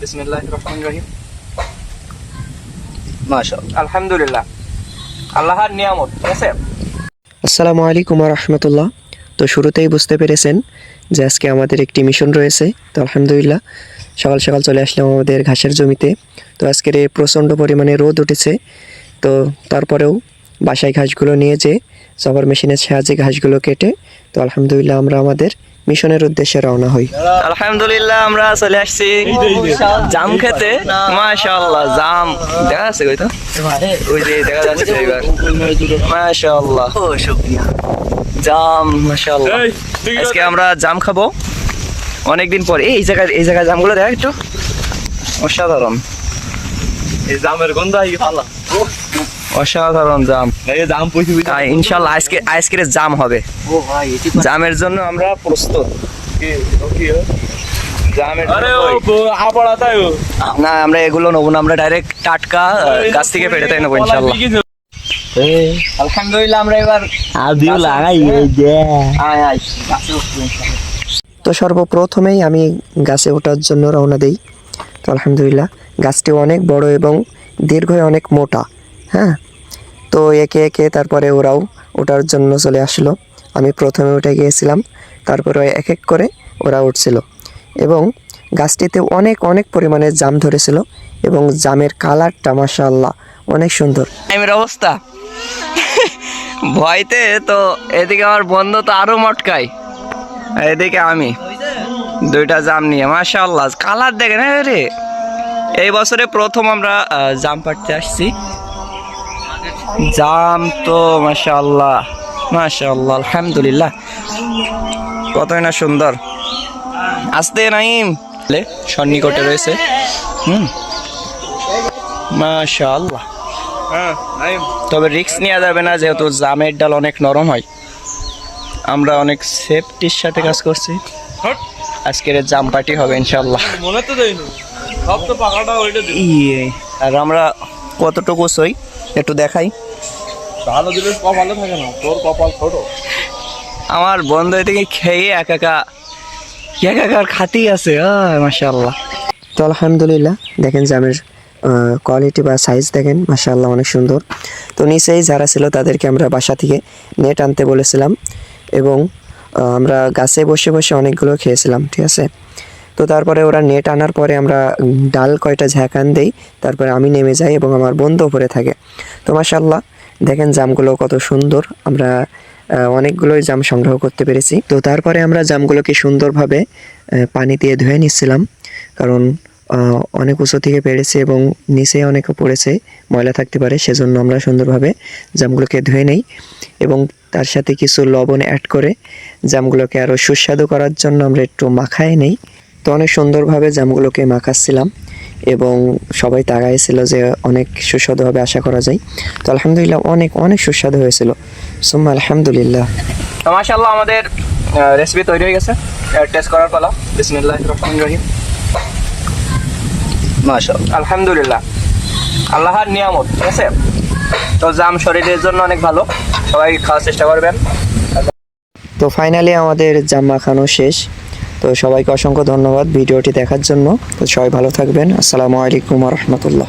বিসমিল্লাহির-রহমানির-রহিম। মাশাআল্লাহ, আলহামদুলিল্লাহ, আল্লাহর নিয়ামত। ঠিক আছে। আসসালামু আলাইকুম ওয়া রাহমাতুল্লাহ। তো শুরুতেই বুঝতে পেরেছেন যে আজকে আমাদের একটি মিশন রয়েছে। তো আলহামদুলিল্লাহ সকাল সকাল চলে আসলাম আমাদের ঘাসের জমিতে। তো আজকের এই প্রচণ্ড পরিমাণে রোদ উঠেছে, তো তারপরেও বাসায় ঘাসগুলো নিয়ে যেয়ে সবার মেশিনের সাহায্যে ঘাসগুলো কেটে তো আলহামদুলিল্লাহ আমরা আমাদের মিশনের উদ্দেশ্যে রওনা হই। আলহামদুলিল্লাহ আমরা চলে আসছি জাম খেতে। মাশাআল্লাহ, জাম দেখা যাচ্ছে কই তো, ওই যে দেখা যাচ্ছে এবার। মাশাআল্লাহ, ও শুকরিয়া। জাম, মাশাআল্লাহ, আজকে আমরা জাম খাবো অনেকদিন পর। এই জায়গায় জামগুলো দেখ একটু, অসাধারণ। এই জামের গন্ধ আই ভালো, অসাধারণ জাম। এই জাম পয়সা ইনশাআল্লাহ আজকে জাম হবে। ও ভাই, জামের জন্য আমরা প্রস্তুত। জামের আরে ও আপড়া তাই না, আমরা এগুলো নেবো না, আমরা ডাইরেক্ট টাটকা গাছ থেকে পেড়ে তাই নেবো ইনশাআল্লাহ। আলহামদুলিল্লাহ আমরা এবার আদিও লাগাই এই যে আয় তো সর্বপ্রথমেই আমি গাছে ওঠার জন্য রওনা দিই। তো আলহামদুলিল্লাহ গাছটি অনেক বড় এবং দীর্ঘই অনেক মোটা। হ্যাঁ, তো একে একে তারপরে ওরাও ওঠার জন্য চলে আসলো। আমি প্রথমে উঠে গিয়েছিলাম, তারপরে এক এক করে ওরা উঠছিল এবং গাছটিতে অনেক অনেক পরিমাণে জাম ধরেছিল এবং জামের কালারটা মাশাআল্লাহ অনেক সুন্দর। টাইমের অবস্থা ভয়তে তো এদিকে আমার বন্ধু তো আরো মটকাই, এদিকে আমি দুইটা জাম নিয়ে। মাশাআল্লাহ কালার দেখেন রে। এই বছরে প্রথম আমরা জাম পাড়তে আসছি। জাম তো মাশাআল্লাহ মাশাআল্লাহ আলহামদুলিল্লাহ কতই না সুন্দর। আসতে নাইম সন্নিকটে রয়েছে। মাশাআল্লাহ, হ্যাঁ নাইম। তবে রিস্ক নেওয়া যাবে না, যেহেতু জামের ডাল অনেক নরম হয়। আমরা অনেক সেফটির সাথে কাজ করছি। আজকের জাম পার্টি হবে ইনশাআল্লাহ। মনে তো দেইনি, সব তো পাকাটা ওইটা দিই। আর আমরা কতটুকু সই একটু দেখাই। ভালো দিলে কপালে থাকে না, তোর কপাল ছোট। আমার বন্ধু এদিকে খেয়ে একাকার খাতেই আছে। মাশাআল্লাহ। তো আলহামদুলিল্লাহ দেখেন জামের কোয়ালিটি বা সাইজ দেখেন মাশাআল্লাহ অনেক সুন্দর। তো নিচেই যারা ছিল তাদেরকে আমরা বাসা থেকে নেট আনতে বলেছিলাম এবং আমরা গাছে বসে বসে অনেকগুলো খেয়েছিলাম। ঠিক আছে। তো তারপরে ওরা নেট আনার পরে আমরা ডাল কয়টা ঝাঁকান দেই, তারপরে আমি নেমে যাই এবং আমার বন্ধু উপরে থাকে। তো মাশাআল্লাহ দেখেন জামগুলো কত সুন্দর। আমরা অনেকগুলোই জাম সংগ্রহ করতে পেরেছি। তো তারপরে আমরা জামগুলোকে সুন্দরভাবে পানি দিয়ে ধুয়ে নিচ্ছিলাম, কারণ অনেক উঁচু থেকে পেরেছে এবং নিচে অনেকে পড়েছে, ময়লা থাকতে পারে, সেজন্য আমরা সুন্দরভাবে জামগুলোকে ধুয়ে নেই এবং তার সাথে কিছু লবণ অ্যাড করে জামগুলোকে আরও সুস্বাদু করার জন্য আমরা একটু মাখায় নেই। তো অনেক সুন্দরভাবে জামগুলোকে মাখাচ্ছিলাম এবং সবাই তাকাইছিল যে অনেক সুস্বাদু হবে আশা করা যায়। তো আলহামদুলিল্লাহ অনেক অনেক সুস্বাদু হয়েছিল। সুম্মা আলহামদুলিল্লাহ। তো মাশাআল্লাহ আমাদের রেসিপি তৈরি হয়ে গেছে। টেস্ট করার পালা। বিসমিল্লাহির-রহমানির-রহিম। মাশাআল্লাহ, আলহামদুলিল্লাহ, আল্লাহর নিয়ামত। ঠিক আছে। তো জাম শরীরের জন্য অনেক ভালো, সবাই খাওয়ার চেষ্টা করবেন। তো ফাইনালি আমাদের জাম মাখানো শেষ। তো সবাইকে অসংখ্য ধন্যবাদ ভিডিওটি দেখার জন্য। তো সবাই ভালো থাকবেন। আসসালামু আলাইকুম ওয়া রাহমাতুল্লাহ।